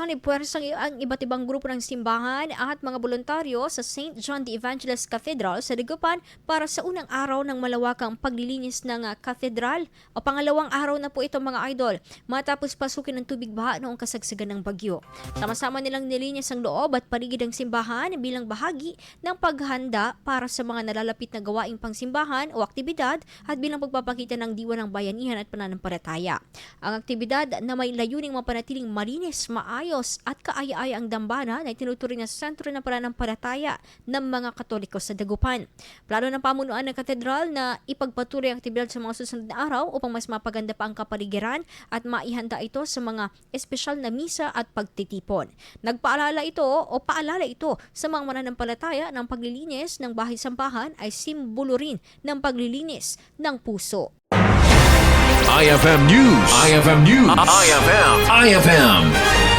Puwersang ang iba't ibang grupo ng simbahan at mga voluntaryo sa St. John the Evangelist Cathedral sa Dagupan para sa unang araw ng malawakang paglilinis ng katedral o pangalawang araw na po ito mga idol matapos pasukin ng tubig baha noong kasagsagan ng bagyo. Sama-sama nilang nilinis ang loob at paligid ng simbahan bilang bahagi ng paghanda para sa mga nalalapit na gawaing pangsimbahan o aktibidad at bilang pagpapakita ng diwa ng bayanihan at pananampalataya. Ang aktibidad na may layuning mapanatiling malinis, maayos at kaaya-aya ang dambana na itinuturing na sentro ng pananampalataya ng mga Katoliko sa Dagupan. Plano ng pamunuan ng katedral na ipagpatuloy ang aktibidad sa mga susunod na araw upang mas mapaganda pa ang kapaligiran at maihanda ito sa mga espesyal na misa at pagtitipon. Paalala ito sa mga mananampalataya ng paglilinis ng bahay-sambahan ay simbolo rin ng paglilinis ng puso. IFM News. IFM News. IFM.